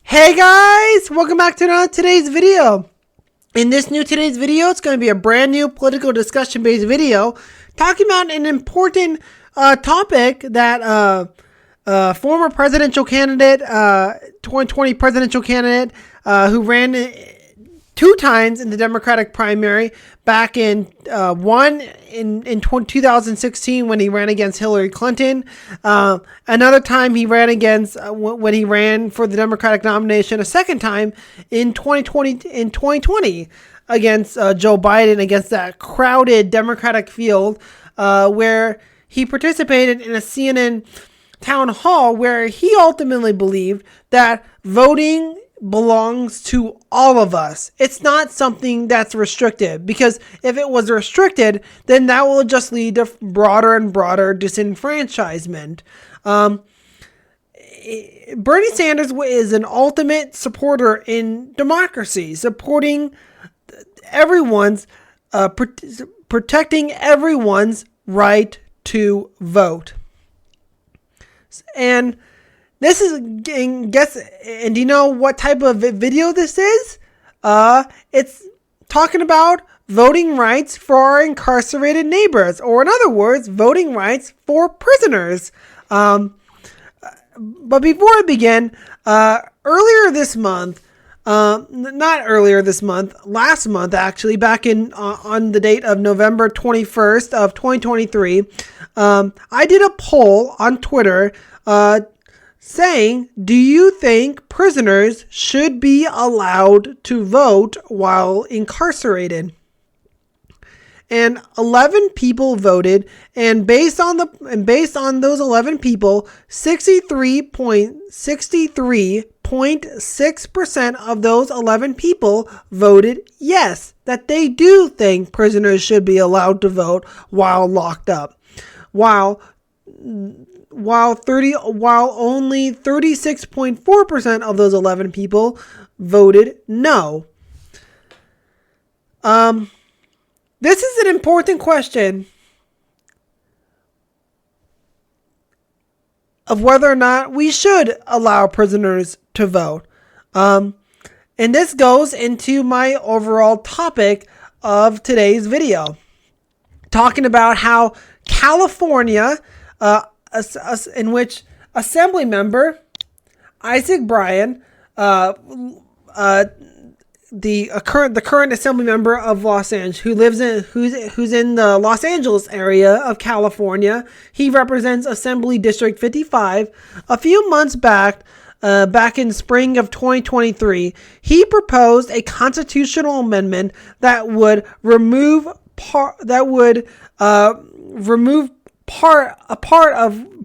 Hey guys, welcome back to today's video. In today's video, it's going to be a brand new political discussion based video talking about an important topic that former presidential candidate, 2020 presidential candidate who ran two times in the Democratic primary back in 2016 when he ran against Hillary Clinton. Another time he ran against when he ran for the Democratic nomination. A second time in 2020 against Joe Biden, against that crowded Democratic field, where he participated in a CNN town hall where he ultimately believed that voting belongs to all of us. It's not something that's restricted, because if it was restricted, then that will just lead to broader and broader disenfranchisement. Bernie Sanders is an ultimate supporter in democracy, supporting everyone's, protecting everyone's right to vote. And this is, and do you know what type of video this is? It's talking about voting rights for our incarcerated neighbors, or in other words, voting rights for prisoners. But before I begin, earlier this month, last month actually, back in on the date of November 21st of 2023, I did a poll on Twitter, saying, do you think prisoners should be allowed to vote while incarcerated? And 11 people voted, and based on those 11 people, 63.6% of those 11 people voted yes, that they do think prisoners should be allowed to vote while locked up. While only 36.4% of those 11 people voted no. This is an important question of whether or not we should allow prisoners to vote. And this goes into my overall topic of today's video, talking about how California, in which Assembly Member Isaac Bryan, the current Assembly Member of Los Angeles, who's in the Los Angeles area of California, he represents Assembly District 55. A few months back in spring of 2023, he proposed a constitutional amendment that would remove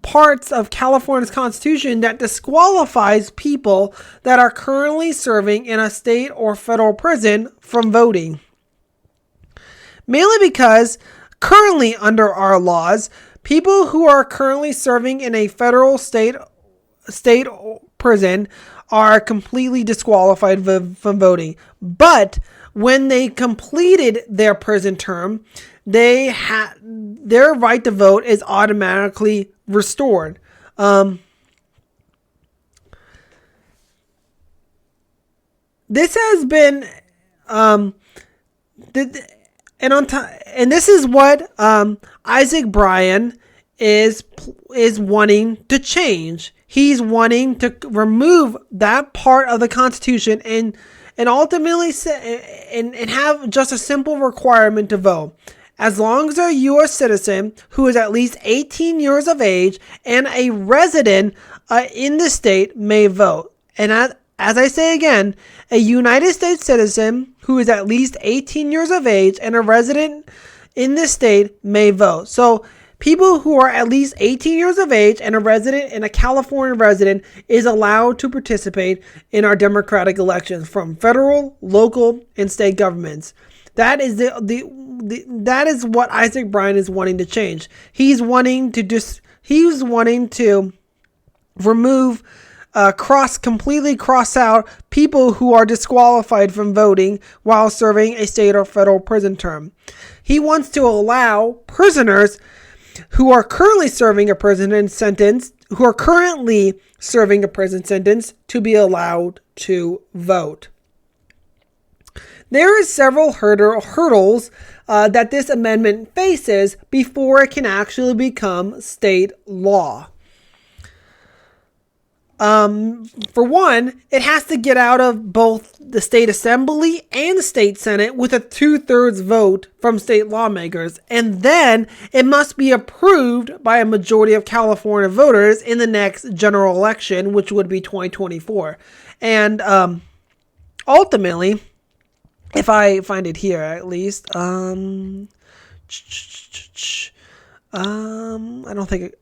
parts of California's constitution that disqualifies people that are currently serving in a state or federal prison from voting. Mainly because currently under our laws, people who are currently serving in a federal state prison are completely disqualified from voting. But when they completed their prison term, their right to vote is automatically restored. This has been, and this is what Isaac Bryan is wanting to change. He's wanting to remove that part of the Constitution and ultimately and have just a simple requirement to vote. As long as a U.S. citizen who is at least 18 years of age and a resident in the state may vote. And as I say again, a United States citizen who is at least 18 years of age and a resident in the state may vote. So people who are at least 18 years of age and a resident and a California resident is allowed to participate in our democratic elections from federal, local, and state governments. That is that is what Isaac Bryan is wanting to change. He's wanting to remove, completely cross out people who are disqualified from voting while serving a state or federal prison term. He wants to allow prisoners who are currently serving a prison sentence who are currently serving a prison sentence to be allowed to vote. There are several hurdles that this amendment faces before it can actually become state law. For one, it has to get out of both the state assembly and the state senate with a 2/3 vote from state lawmakers. And then it must be approved by a majority of California voters in the next general election, which would be 2024. And ultimately, if I find it here at least, I don't think it,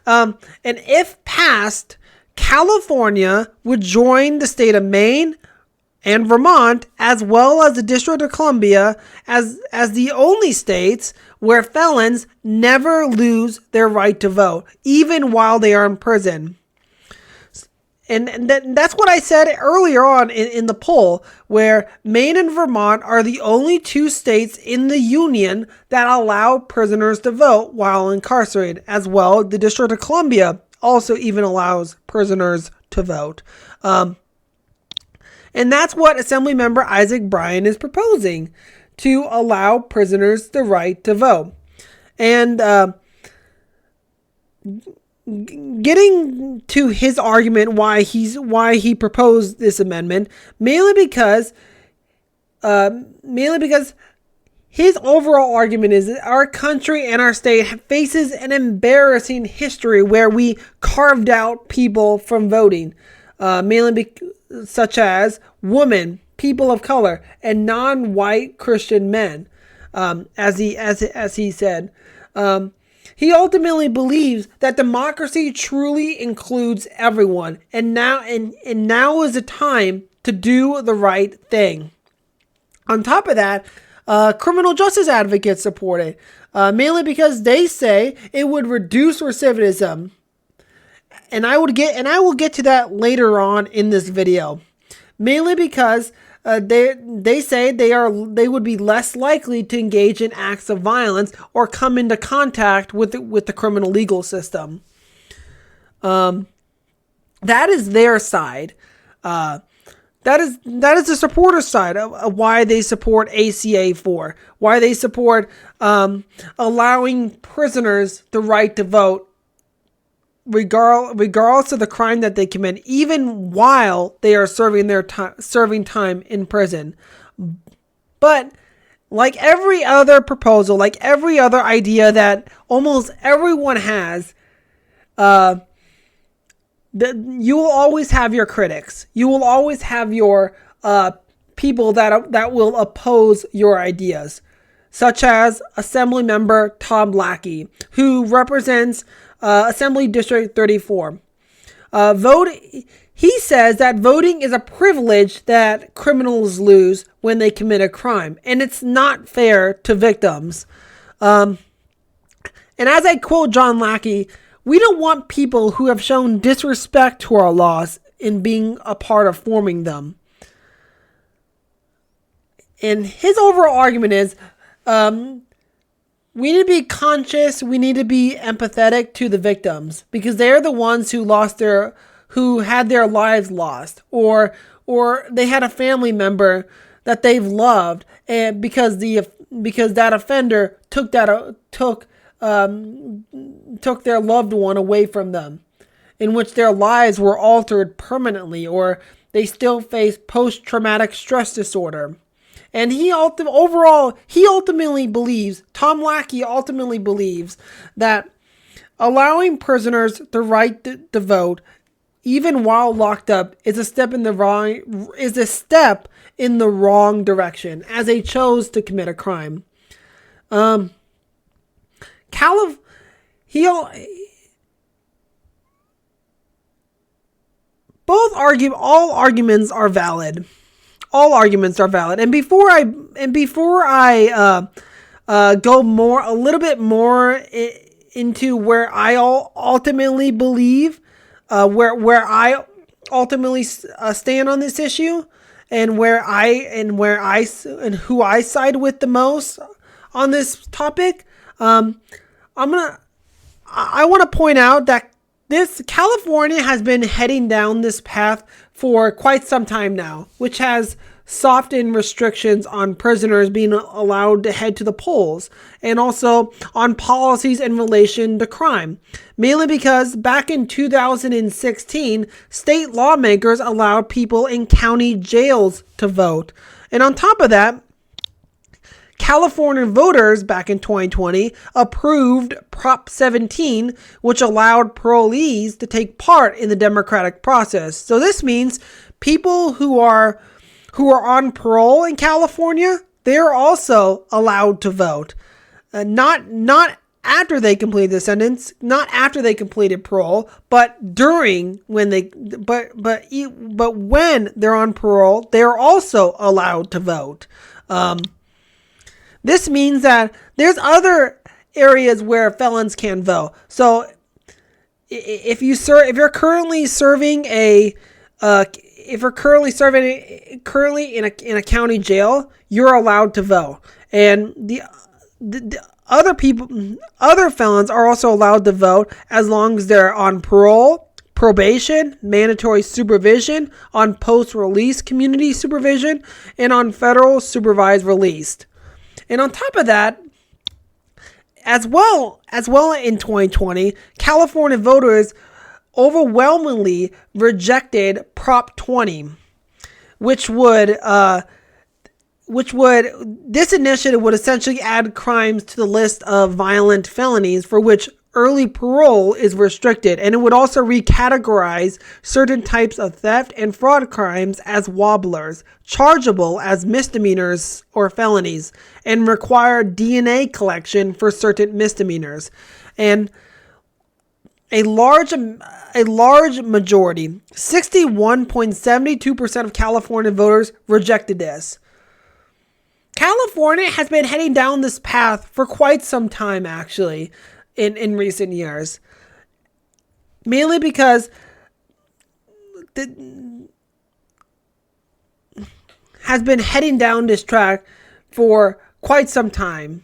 and if passed, California would join the state of Maine and Vermont, as well as the District of Columbia, as the only states where felons never lose their right to vote, even while they are in prison. And that's what I said earlier on in the poll, where Maine and Vermont are the only two states in the union that allow prisoners to vote while incarcerated. As well, the District of Columbia also even allows prisoners to vote. And that's what Assemblymember Isaac Bryan is proposing, to allow prisoners the right to vote. And getting to his argument why he proposed this amendment, mainly because his overall argument is that our country and our state faces an embarrassing history where we carved out people from voting, such as women, people of color, and non-white Christian men, as he said. He ultimately believes that democracy truly includes everyone, and now is the time to do the right thing. On top of that, criminal justice advocates support it, mainly because they say it would reduce recidivism, and I will get to that later on in this video. Mainly because they say they would be less likely to engage in acts of violence or come into contact with the criminal legal system. That is their side. That is the supporter side of why they support ACA 4, why they support allowing prisoners the right to vote, regardless of the crime that they commit, even while they are serving time in prison. But like every other proposal, like every other idea that almost everyone has, you will always have your critics. You will always have your people that will oppose your ideas, such as Assemblymember Tom Lackey, who represents Assembly District 34. He says that voting is a privilege that criminals lose when they commit a crime, and it's not fair to victims. And as I quote John Lackey, we don't want people who have shown disrespect to our laws in being a part of forming them. And his overall argument is, we need to be conscious. We need to be empathetic to the victims, because they're the ones who had their lives lost, or they had a family member that they've loved, and because that offender took their loved one away from them, in which their lives were altered permanently, or they still face post-traumatic stress disorder. And Tom Lackey ultimately believes that allowing prisoners the right to vote, even while locked up, is a step in the wrong direction, as they chose to commit a crime. All arguments are valid. All arguments are valid. And before I go a little bit more into where I ultimately believe, where I ultimately stand on this issue, and who I side with the most on this topic, I'm I want to point out that this California has been heading down this path for quite some time now, which has softened restrictions on prisoners being allowed to head to the polls, and also on policies in relation to crime. Mainly because back in 2016, state lawmakers allowed people in county jails to vote. And on top of that, California voters back in 2020 approved Prop 17, which allowed parolees to take part in the democratic process. So this means people who are on parole in California, they're also allowed to vote. Not after they complete the sentence, not after they completed parole, but when they're on parole, they're also allowed to vote. This means that there's other areas where felons can vote. So if you're currently serving in a county jail, you're allowed to vote. And the other felons are also allowed to vote as long as they're on parole, probation, mandatory supervision, on post-release community supervision, and on federal supervised release. And on top of that, as well in 2020, California voters overwhelmingly rejected Prop 20, this initiative would essentially add crimes to the list of violent felonies for which early parole is restricted, and it would also recategorize certain types of theft and fraud crimes as wobblers, chargeable as misdemeanors or felonies, and require DNA collection for certain misdemeanors. And a large majority, 61.72% of California voters rejected this. California has been heading down this path for quite some time, actually, in recent years. Mainly because has been heading down this track for quite some time.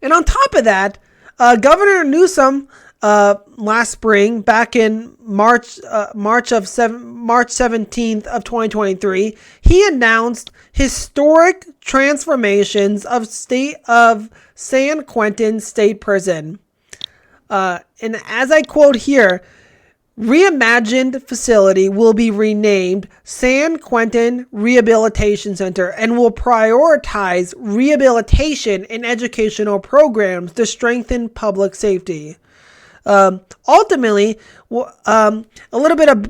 And on top of that, Governor Newsom last spring, back in March 17th of 2023, he announced historic transformations of San Quentin State Prison. And as I quote here, reimagined facility will be renamed San Quentin Rehabilitation Center and will prioritize rehabilitation and educational programs to strengthen public safety. Ultimately, a little bit of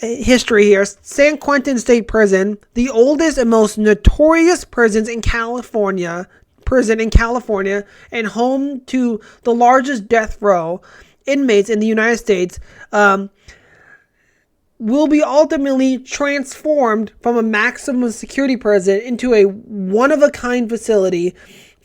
history here. San Quentin State Prison, the oldest and most notorious prison in California, and home to the largest death row inmates in the United States, will be ultimately transformed from a maximum security prison into a one-of-a-kind facility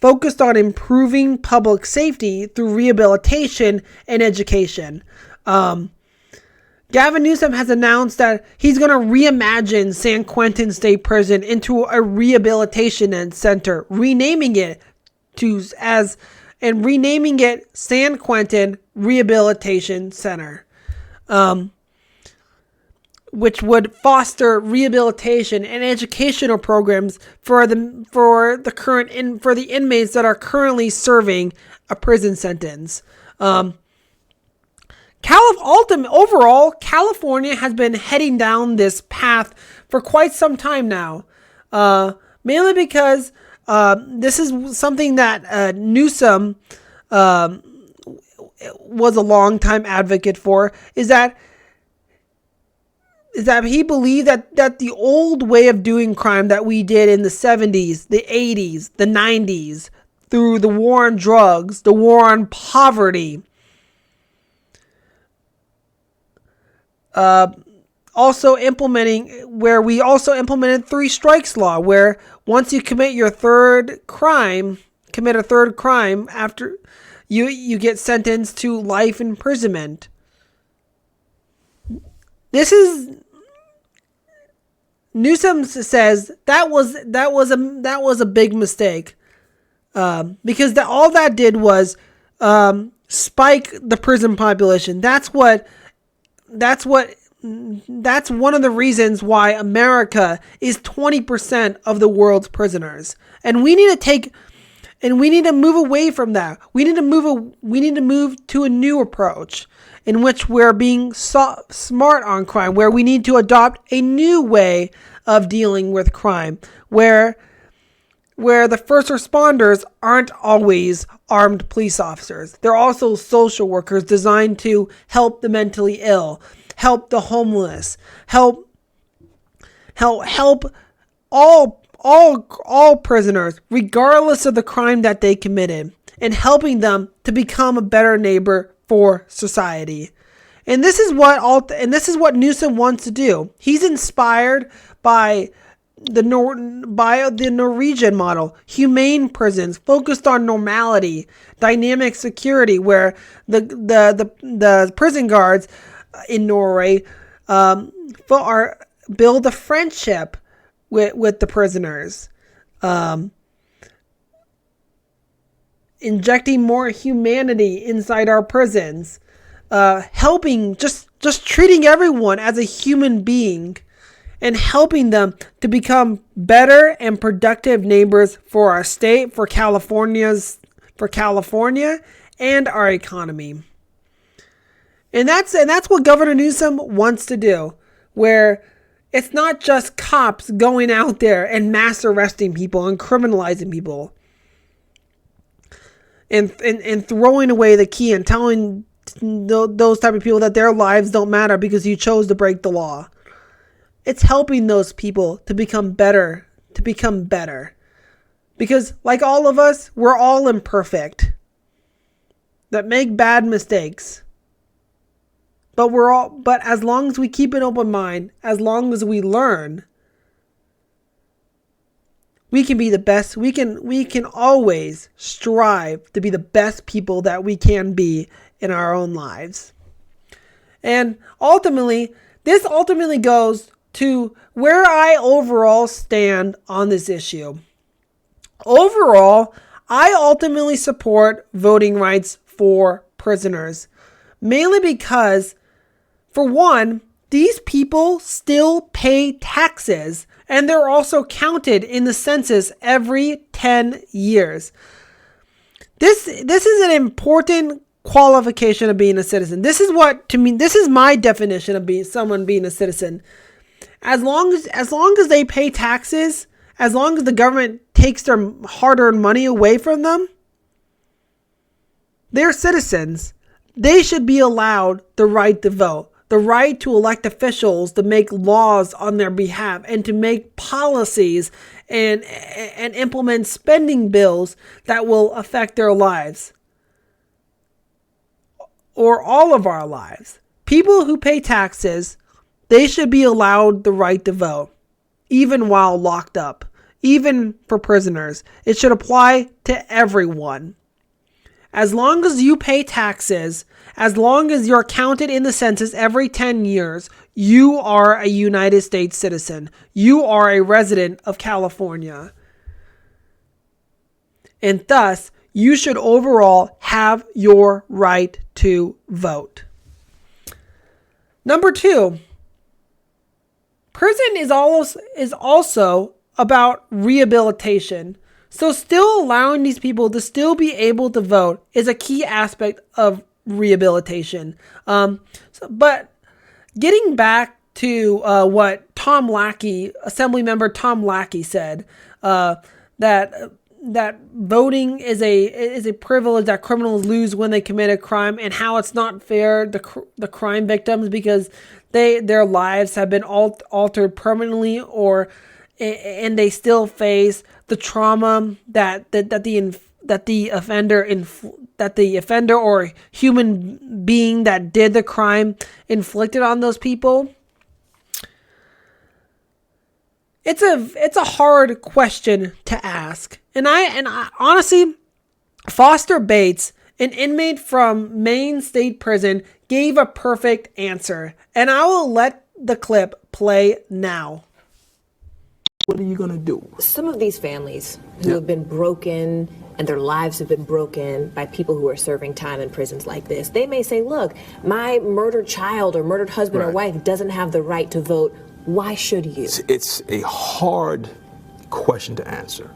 focused on improving public safety through rehabilitation and education. Gavin Newsom has announced that he's going to reimagine San Quentin State Prison into a rehabilitation center, renaming it San Quentin Rehabilitation Center, which would foster rehabilitation and educational programs for the inmates that are currently serving a prison sentence. Overall, California has been heading down this path for quite some time now, mainly because this is something that Newsom was a longtime advocate for, is that he believed that the old way of doing crime that we did in the 70s, the 80s, the 90s, through the war on drugs, the war on poverty, we also implemented 3 strikes law, where once you commit a third crime after you get sentenced to life imprisonment. Newsom says that was a big mistake, because all that did was spike the prison population. That's one of the reasons why America is 20% of the world's prisoners. And we need to move away from that. We need to move to a new approach in which we're being smart on crime, where we need to adopt a new way of dealing with crime, where the first responders aren't always armed police officers. They're also social workers designed to help the mentally ill, help the homeless, help all prisoners, regardless of the crime that they committed, and helping them to become a better neighbor for society. And this is what Newsom wants to do. He's inspired by the Norwegian model, humane prisons focused on normality, dynamic security, where the prison guards in Norway build a friendship with the prisoners, injecting more humanity inside our prisons, helping just treating everyone as a human being, and helping them to become better and productive neighbors for our state, for California, and our economy. And that's what Governor Newsom wants to do, where it's not just cops going out there and mass arresting people and criminalizing people and throwing away the key and telling those type of people that their lives don't matter because you chose to break the law. It's helping those people to become better. Because like all of us, we're all imperfect, that make bad mistakes. But as long as we keep an open mind, as long as we learn, we can be the best. We can always strive to be the best people that we can be in our own lives. And this ultimately goes to where I overall stand on this issue. Overall, I ultimately support voting rights for prisoners, mainly because, for one, these people still pay taxes, and they're also counted in the census every 10 years. This is an important qualification of being a citizen. This is my definition of someone being a citizen. As long as they pay taxes, as long as the government takes their hard-earned money away from them, they're citizens. They should be allowed the right to vote, the right to elect officials to make laws on their behalf and to make policies and implement spending bills that will affect their lives or all of our lives. People who pay taxes, they should be allowed the right to vote, even while locked up, even for prisoners. It should apply to everyone. As long as you pay taxes, as long as you're counted in the census every 10 years, you are a United States citizen. You are a resident of California. And thus, you should overall have your right to vote. Number 2, prison is also about rehabilitation. So still allowing these people to still be able to vote is a key aspect of rehabilitation. But getting back to what Assemblymember Tom Lackey said, that voting is a privilege that criminals lose when they commit a crime, and how it's not fair to the crime victims because their lives have been altered permanently, and they still face the trauma that the offender or human being that did the crime inflicted on those people. It's a hard question to ask. And I honestly, Foster Bates, an inmate from Maine State Prison, gave a perfect answer. And I will let the clip play now. What are you going to do? Some of these families who have been broken and their lives have been broken by people who are serving time in prisons like this, they may say, look, my murdered child or murdered husband or wife doesn't have the right to vote. Why should you? It's a hard question to answer,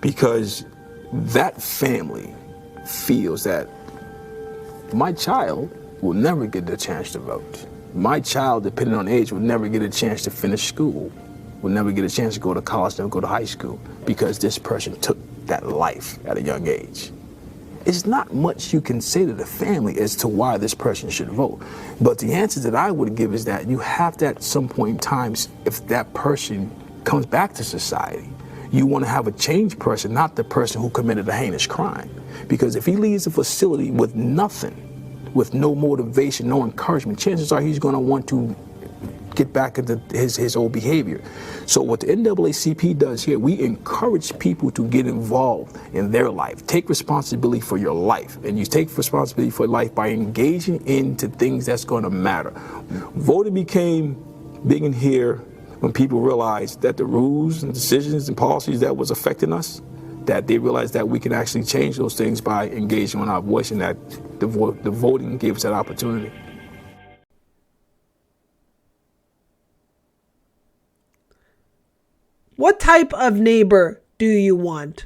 because that family feels that my child will never get the chance to vote. My child, depending on age, will never get a chance to finish school, will never get a chance to go to college, never go to high school, because this person took that life at a young age. It's not much you can say to the family as to why this person should vote. But the answer that I would give is that you have to, at some point in time, if that person comes back to society, you want to have a changed person, not the person who committed a heinous crime. Because if he leaves a facility with nothing, with no motivation, no encouragement, chances are he's going to want to get back into his old behavior. So what the NAACP does here, we encourage people to get involved in their life. Take responsibility for your life. And you take responsibility for life by engaging into things that's going to matter. Voting became big in here when people realized that the rules and decisions and policies that was affecting us, that they realized that we can actually change those things by engaging on our voice, and that the voting gave us that opportunity. What type of neighbor do you want?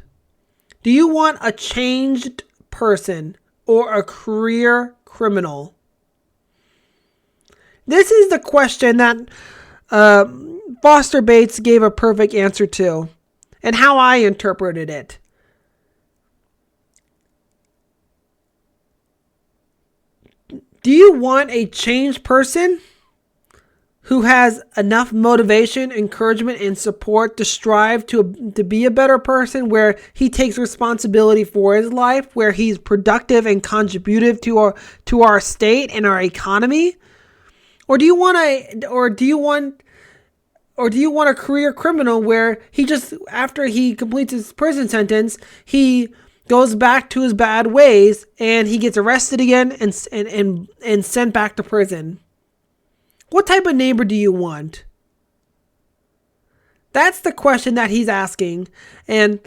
Do you want a changed person or a career criminal? This is the question that Foster Bates gave a perfect answer to, and how I interpreted it. Do you want a changed person who has enough motivation, encouragement, and support to strive to be a better person, where he takes responsibility for his life, where he's productive and contributive to our state and our economy? Or do you want a career criminal where he just, after he completes his prison sentence, he goes back to his bad ways and he gets arrested again and sent back to prison? What type of neighbor do you want? That's the question that he's asking. And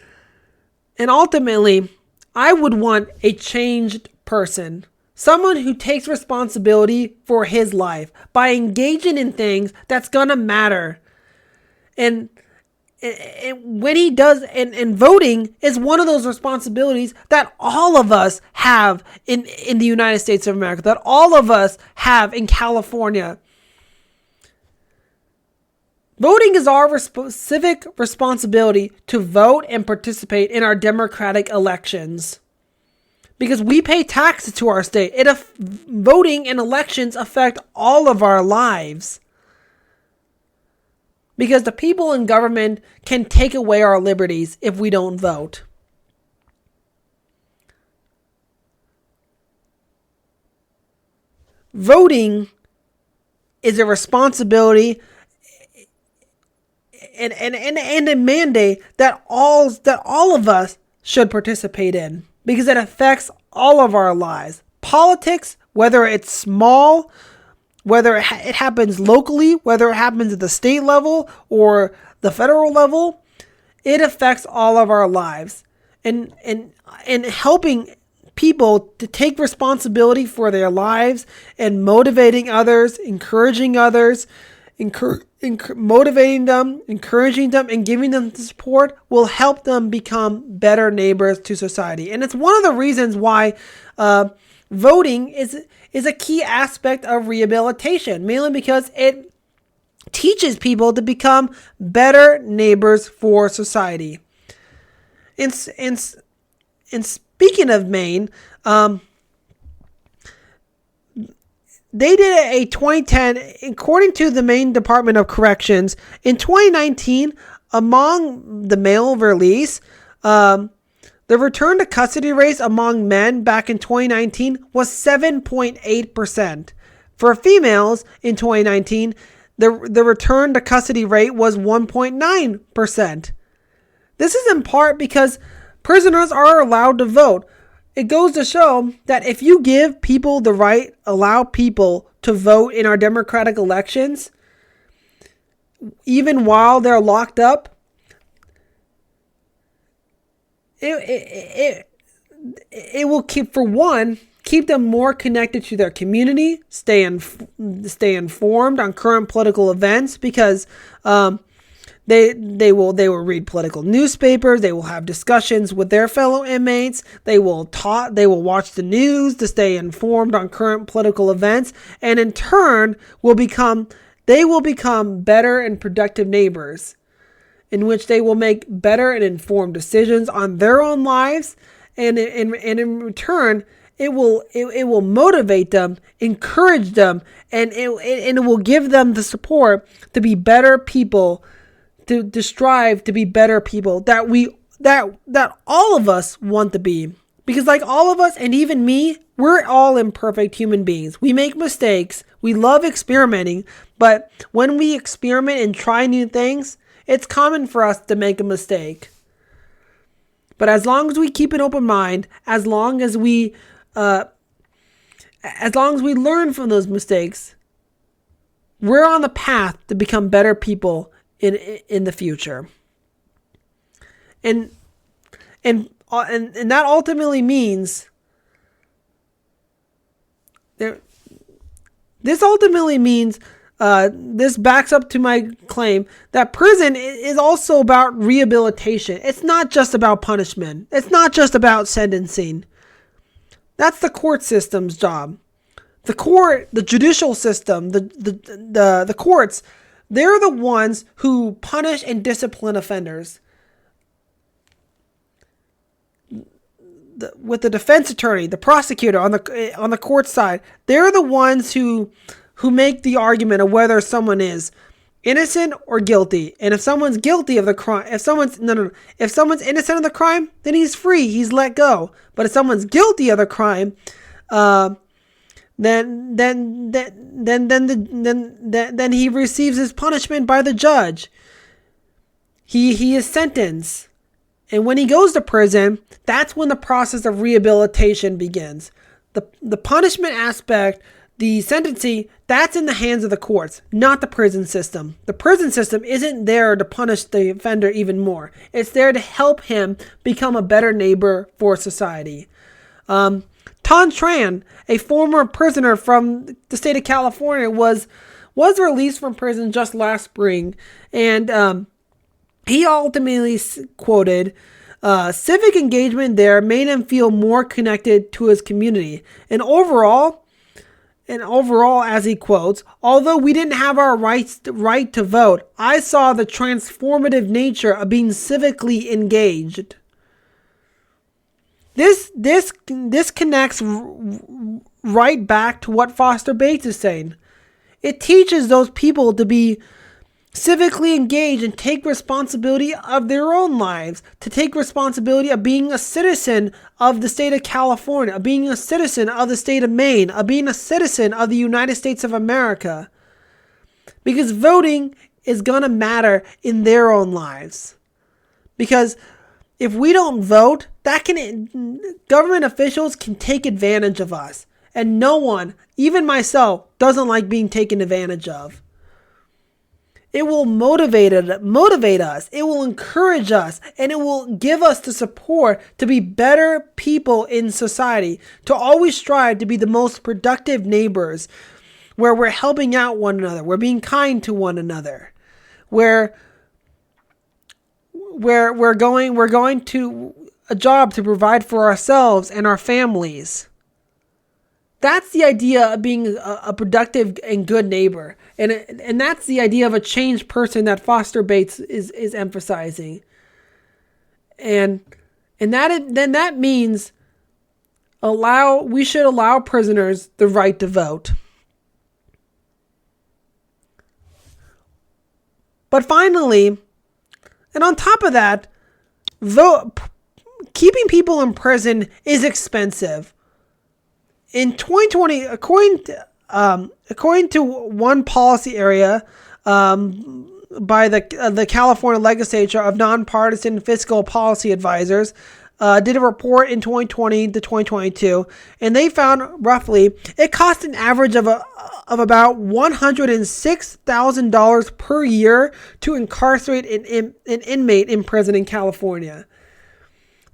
ultimately, I would want a changed person. Someone who takes responsibility for his life by engaging in things that's going to matter. And when he does, and voting is one of those responsibilities that all of us have in the United States of America, that all of us have in California. Voting is our civic responsibility to vote and participate in our democratic elections, because we pay taxes to our state. Voting and elections affect all of our lives, because the people in government can take away our liberties if we don't vote. Voting is a responsibility and a mandate that all of us should participate in, because it affects all of our lives. Politics, whether it's small, whether it happens locally, whether it happens at the state level or the federal level, it affects all of our lives. And helping people to take responsibility for their lives and motivating others, encouraging others, motivating them, encouraging them, and giving them the support will help them become better neighbors to society. And it's one of the reasons why voting is a key aspect of rehabilitation, mainly because it teaches people to become better neighbors for society. And speaking of Maine, they did a 2010, according to the Maine Department of Corrections, in 2019, among the male release, the return to custody rates among men back in 2019 was 7.8%. For females in 2019, the return to custody rate was 1.9%. This is in part because prisoners are allowed to vote. It goes to show that if you give people the right, allow people to vote in our democratic elections, even while they're locked up, it will keep them more connected to their community, stay informed on current political events, because they will read political newspapers, they will have discussions with their fellow inmates, they will watch the news to stay informed on current political events, and in turn they will become better and productive neighbors, in which they will make better and informed decisions on their own lives, and in return, it will motivate them, encourage them, and it will give them the support to be better people, to strive to be better people that all of us want to be. Because like all of us, and even me, we're all imperfect human beings. We make mistakes. We love experimenting, but when we experiment and try new things, it's common for us to make a mistake. But as long as we keep an open mind, as long as we learn from those mistakes, we're on the path to become better people in the future. And that ultimately means this backs up to my claim that prison is also about rehabilitation. It's not just about punishment. It's not just about sentencing. That's the court system's job. The judicial system, the courts, they're the ones who punish and discipline offenders. With the defense attorney, the prosecutor on the court side, they're the ones who make the argument of whether someone is innocent or guilty. And if someone's guilty of the crime, if someone's innocent of the crime, then he's free, he's let go. But if someone's guilty of the crime, then he receives his punishment by the judge. He is sentenced. And when he goes to prison, that's when the process of rehabilitation begins. The punishment aspect, the sentencing, that's in the hands of the courts, not the prison system. The prison system isn't there to punish the offender even more. It's there to help him become a better neighbor for society. Ton Tran, a former prisoner from the state of California, was released from prison just last spring, and he ultimately quoted, civic engagement there made him feel more connected to his community. And overall, as he quotes, although we didn't have our right to vote, I saw the transformative nature of being civically engaged. This connects right back to what Foster Bates is saying. It teaches those people to be civically engaged and take responsibility of their own lives, to take responsibility of being a citizen of the state of California, of being a citizen of the state of Maine, of being a citizen of the United States of America. Because voting is going to matter in their own lives. Because if we don't vote, government officials can take advantage of us. And no one, even myself, doesn't like being taken advantage of. It will motivate us. It will encourage us, and it will give us the support to be better people in society, to always strive to be the most productive neighbors, where we're helping out one another, we're being kind to one another, where we're going to a job to provide for ourselves and our families. That's the idea of being a productive and good neighbor. And that's the idea of a changed person that Foster Bates is emphasizing. And that means we should allow prisoners the right to vote. But finally, and on top of that, keeping people in prison is expensive. In 2020, according to one policy area by the California Legislature of Nonpartisan Fiscal Policy Advisors, did a report in 2020 to 2022, and they found roughly it cost an average of about $106,000 per year to incarcerate an inmate in prison in California.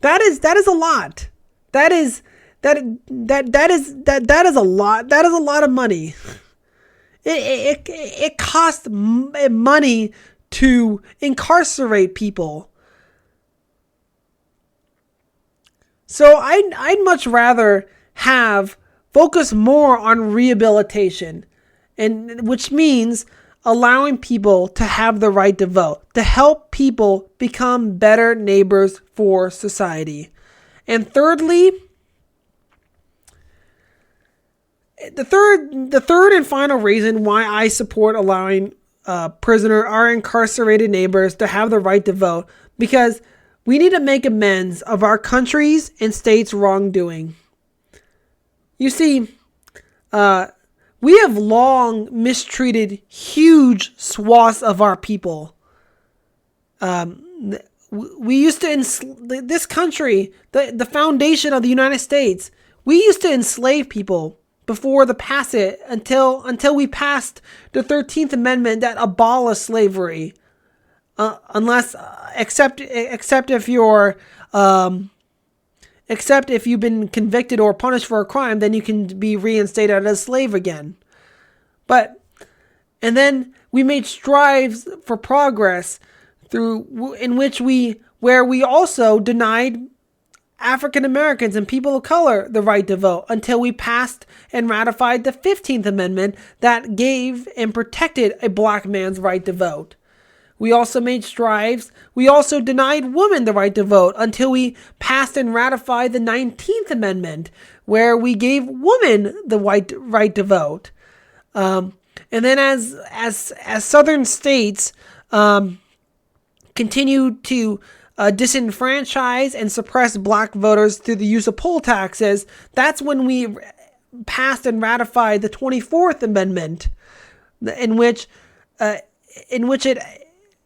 That is a lot. That is a lot. That is a lot of money. It costs money to incarcerate people. So I'd much rather focus more on rehabilitation, and which means allowing people to have the right to vote, to help people become better neighbors for society. And thirdly, the third and final reason why I support allowing our incarcerated neighbors to have the right to vote, because we need to make amends of our country's and states' wrongdoing. You see, we have long mistreated huge swaths of our people. We used to this country, the foundation of the United States. We used to enslave people before the passage until we passed the 13th Amendment that abolished slavery, except if you've been convicted or punished for a crime, then you can be reinstated as a slave again. And then we made strides for progress where we also denied African Americans and people of color the right to vote until we passed and ratified the 15th Amendment that gave and protected a black man's right to vote. We also made strides. We also denied women the right to vote until we passed and ratified the 19th Amendment, where we gave women the right to vote. And then as southern states continued to disenfranchise and suppress black voters through the use of poll taxes, that's when we passed and ratified the 24th Amendment, in which it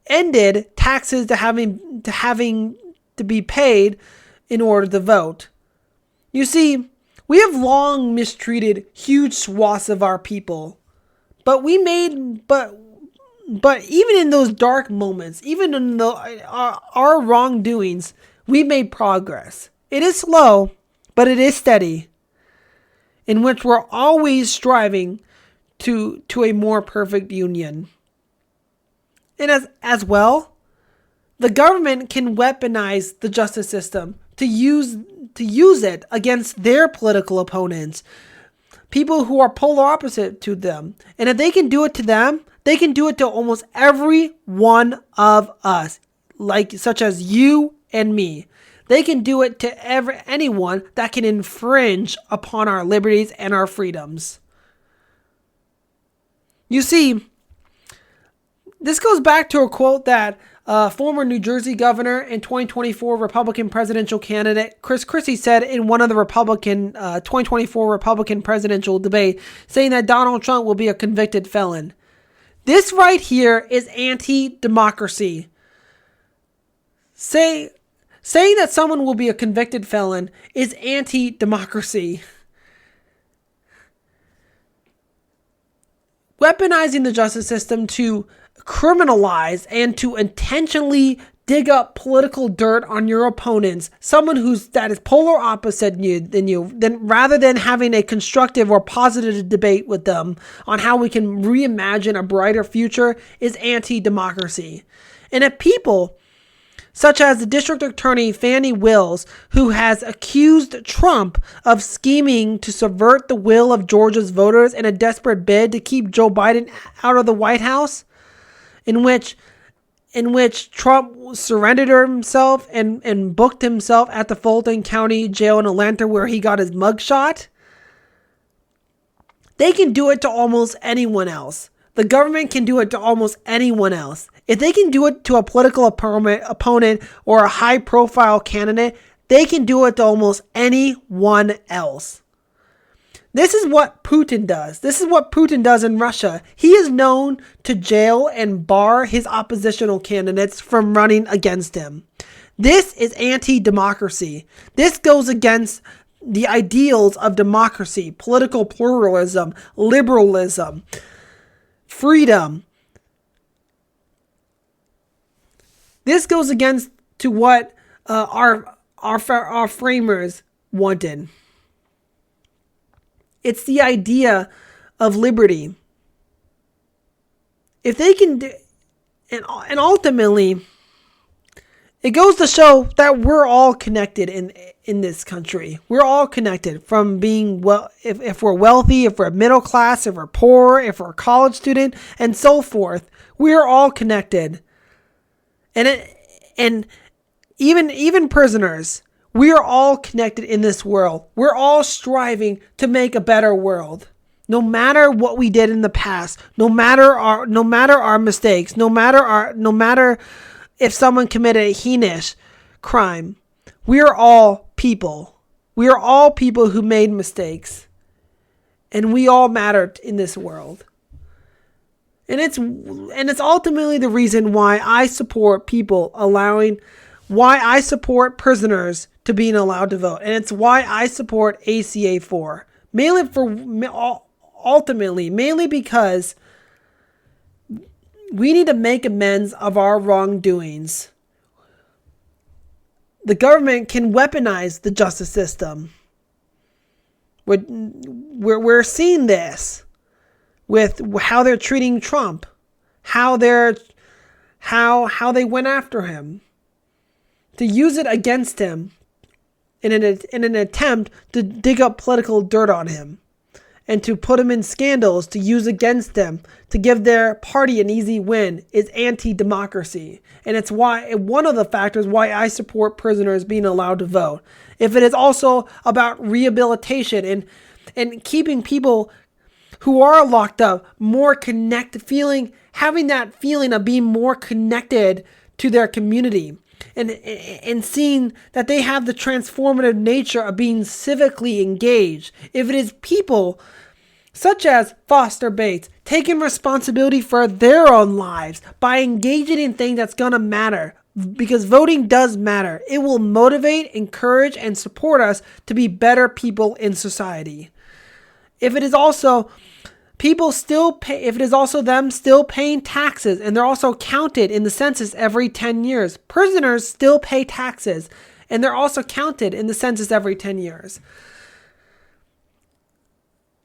ended taxes to having to be paid in order to vote. You see, we have long mistreated huge swaths of our people, but even in those dark moments, even in our wrongdoings, we made progress. It is slow, but it is steady, in which we're always striving to a more perfect union. And as well, the government can weaponize the justice system to use it against their political opponents, people who are polar opposite to them. And if they can do it to them, they can do it to almost every one of us, such as you and me. They can do it to anyone that can infringe upon our liberties and our freedoms. You see, this goes back to a quote that former New Jersey governor and 2024 Republican presidential candidate Chris Christie said in one of the 2024 Republican presidential debate, saying that Donald Trump will be a convicted felon. This right here is anti-democracy. Saying that someone will be a convicted felon is anti-democracy. Weaponizing the justice system to criminalize and to intentionally dig up political dirt on your opponents, someone that is polar opposite than you, rather than having a constructive or positive debate with them on how we can reimagine a brighter future, is anti-democracy. And if people such as the district attorney Fannie Wills, who has accused Trump of scheming to subvert the will of Georgia's voters in a desperate bid to keep Joe Biden out of the White House, in which Trump surrendered himself and booked himself at the Fulton County Jail in Atlanta, where he got his mugshot. They can do it to almost anyone else. The government can do it to almost anyone else. If they can do it to a political opponent or a high-profile candidate, they can do it to almost anyone else. This is what Putin does. This is what Putin does in Russia. He is known to jail and bar his oppositional candidates from running against him. This is anti-democracy. This goes against the ideals of democracy, political pluralism, liberalism, freedom. This goes against to what our our framers wanted. It's the idea of liberty. If they can do, and ultimately, it goes to show that we're all connected in this country. We're all connected from being, well, if we're wealthy, if we're middle class, if we're poor, if we're a college student, and so forth. We're all connected. And even prisoners, we are all connected in this world. We're all striving to make a better world. No matter what we did in the past, no matter our mistakes, no matter if someone committed a heinous crime, we are all people. We are all people who made mistakes. And we all matter in this world. And it's ultimately the reason why I support why I support prisoners to being allowed to vote. And it's why I support ACA 4. Mainly because we need to make amends of our wrongdoings. The government can weaponize the justice system. We're seeing this with how they're treating Trump, how they went after him, to use it against him in an attempt to dig up political dirt on him, and to put him in scandals to use against them to give their party an easy win is anti-democracy. And it's one of the factors why I support prisoners being allowed to vote. If it is also about rehabilitation and keeping people who are locked up more connected, having that feeling of being more connected to their community, and seeing that they have the transformative nature of being civically engaged. If it is people such as Foster Bates taking responsibility for their own lives by engaging in things that's going to matter, because voting does matter. It will motivate, encourage, and support us to be better people in society. If it is also them still paying taxes, and they're also counted in the census every 10 years. Prisoners still pay taxes, and they're also counted in the census every 10 years.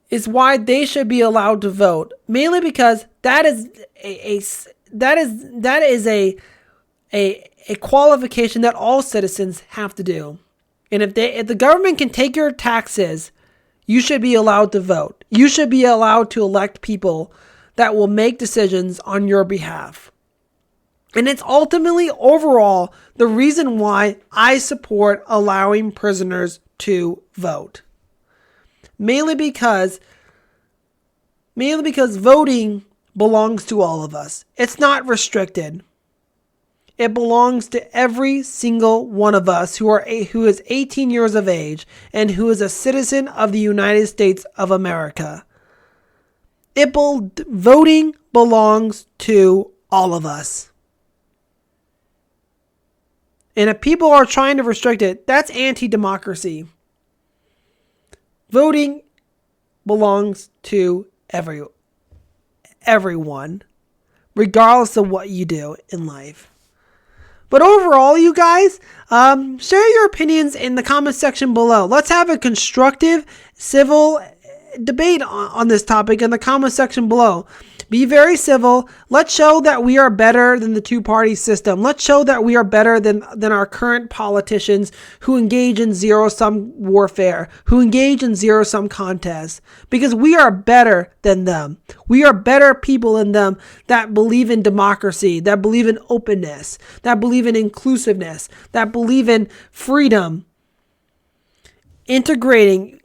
Is why they should be allowed to vote, mainly because that is a qualification that all citizens have to do. And if the government can take your taxes, you should be allowed to vote. You should be allowed to elect people that will make decisions on your behalf. And it's ultimately, overall, the reason why I support allowing prisoners to vote. Mainly because voting belongs to all of us. It's not restricted. It belongs to every single one of us who is 18 years of age and who is a citizen of the United States of America. Voting belongs to all of us. And if people are trying to restrict it, that's anti-democracy. Voting belongs to everyone, regardless of what you do in life. But overall, you guys, share your opinions in the comment section below. Let's have a constructive, civil debate on this topic in the comment section below. Be very civil. Let's show that we are better than the two-party system. Let's show that we are better than our current politicians who engage in zero-sum warfare, who engage in zero-sum contests, because we are better than them. We are better people than them that believe in democracy, that believe in openness, that believe in inclusiveness, that believe in freedom, integrating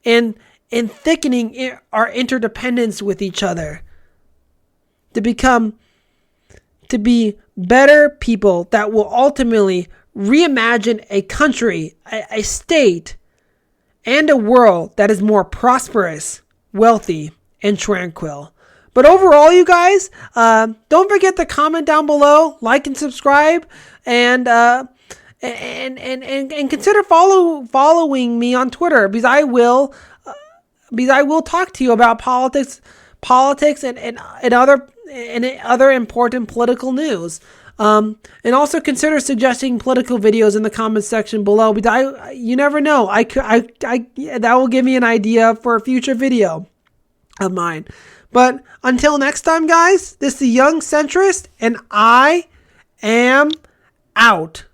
and thickening our interdependence with each other to be better people that will ultimately reimagine a country, a state, and a world that is more prosperous, wealthy, and tranquil. But overall, you guys, don't forget to comment down below, like and subscribe, and consider following me on Twitter, because I will talk to you about politics and other important political news. And also consider suggesting political videos in the comments section below. But you never know. That will give me an idea for a future video of mine. But until next time, guys, this is the Young Centrist, and I am out.